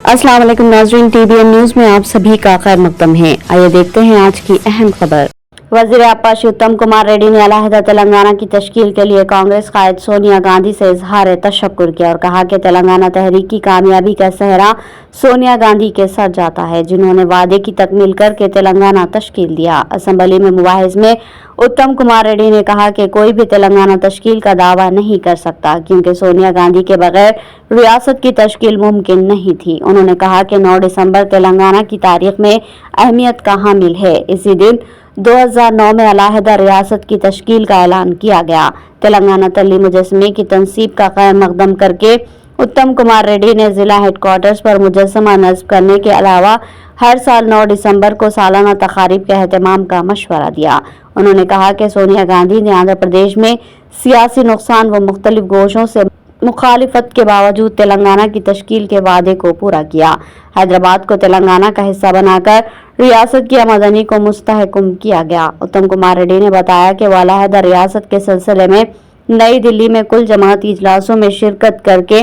अस्सलाम वालेकुम नाज़रीन, TBN न्यूज में आप सभी का खैर मकदम है। आइए देखते हैं आज की अहम खबर। वज़ीर आपाश उत्तम कुमार रेड्डी ने अलहदा तेलंगाना की तश्कील के लिए कांग्रेस कायद सोनिया गांधी से इजहार तशक्कुर किया और कहा कि तेलंगाना तहरीक की कामयाबी का सेहरा सोनिया गांधी के सर जाता है, जिन्होंने वादे की तकमील करके तेलंगाना तश्कील दिया। असेंबली में मुबाहिस में उत्तम कुमार रेड्डी ने कहा कि कोई भी तेलंगाना तश्कील का दावा नहीं कर सकता, क्योंकि सोनिया गांधी के बगैर रियासत की तश्कील मुमकिन नहीं थी। उन्होंने कहा कि 9 दिसंबर तेलंगाना की तारीख में अहमियत का हामिल है। इसी दिन 2009 में अलहदा रियासत की तश्कील का ऐलान किया गया। तेलंगाना तल्ली मुजस्समे की तनसीब का क़याम मक़दम करके उत्तम कुमार रेड्डी ने जिला हेडक्वार्टर्स पर मुजस्समा नस्ब करने के अलावा हर साल 9 दिसंबर को सालाना तकारीब के एहतमाम का मशवरा दिया। उन्होंने कहा कि सोनिया गांधी ने आंध्र प्रदेश में सियासी नुकसान व मुख्तलिफ गोशों से मुखालिफत के बावजूद तेलंगाना की तश्कील के वादे को पूरा किया। हैदराबाद को तेलंगाना का हिस्सा बनाकर रियासत की आमदनी को मुस्तहकम किया गया। उत्तम कुमार रेड्डी ने बताया कि वह अलहदा रियासत के सिलसिले में नई दिल्ली में कुल जमाती इजलासों में शिरकत करके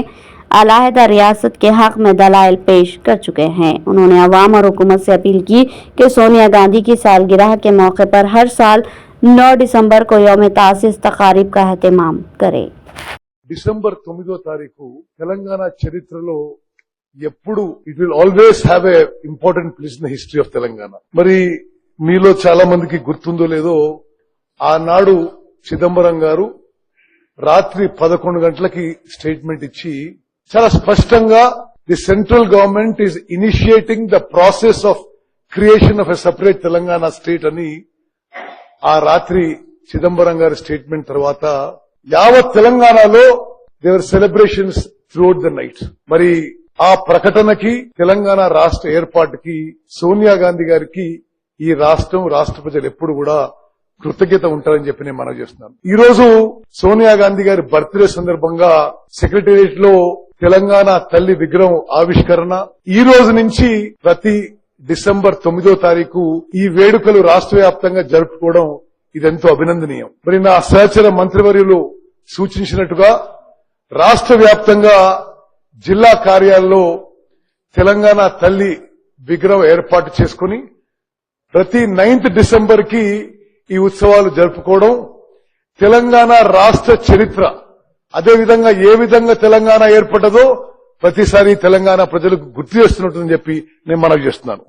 अलहदा रियासत के हक में दलाइल पेश कर चुके हैं। उन्होंने अवाम और हुकूमत से अपील की कि सोनिया गांधी की सालगिरह के मौके पर हर साल 9 दिसंबर को यौम तासीस तकारीब का एहतमाम करे। డిసెంబర్ 9వ తారీఖు తెలంగాణ చరిత్రలో ఎప్పుడు it will always have a important place in the history of Telangana. మరి మీలో చాలా మందికి గుర్తుందో లేదో, ఆనాడు చిదంబరం గారు రాత్రి 11 గంటలకి స్టేట్మెంట్ ఇచ్చి చాలా స్పష్టంగా the central government is initiating the process of creation of a separate Telangana state అని ఆ రాత్రి చిదంబరం గారి స్టేట్మెంట్ తర్వాత యావత్ తెలంగాణలో దేవర్ సెలబ్రేషన్స్ త్రూఅవుట్ ద నైట్. మరి ఆ ప్రకటనకి, తెలంగాణ రాష్ట్ర ఏర్పాటుకి సోనియా గాంధీ గారికి ఈ రాష్ట్రం, రాష్ట్ర ప్రజలు ఎప్పుడు కూడా కృతజ్ఞత ఉంటారని చెప్పి నేను మనవి చేస్తున్నాను. ఈ రోజు సోనియా గాంధీ గారి బర్త్డే సందర్భంగా సెక్రటేరియట్ లో తెలంగాణ తల్లి విగ్రహం ఆవిష్కరణ, ఈ రోజు నుంచి ప్రతి డిసెంబర్ 9వ తారీఖు ఈ వేడుకలు రాష్ట్ర వ్యాప్తంగా జరుపుకోవడం ఇదెంతో అభినందనీయం. మరి నా సహచర మంత్రివర్యులు సూచించినట్టుగా రాష్ట్ర వ్యాప్తంగా జిల్లా కార్యాలయంలో తెలంగాణ తల్లి విగ్రహం ఏర్పాటు చేసుకుని ప్రతి 9th డిసెంబర్ కి ఈ ఉత్సవాలు జరుపుకోవడం తెలంగాణ రాష్ట్ర చరిత్ర. అదేవిధంగా ఏ విధంగా తెలంగాణ ఏర్పడ్డదో ప్రతిసారి తెలంగాణ ప్రజలకు గుర్తు చేస్తున్నట్టు చెప్పి నేను మనవి చేస్తున్నాను.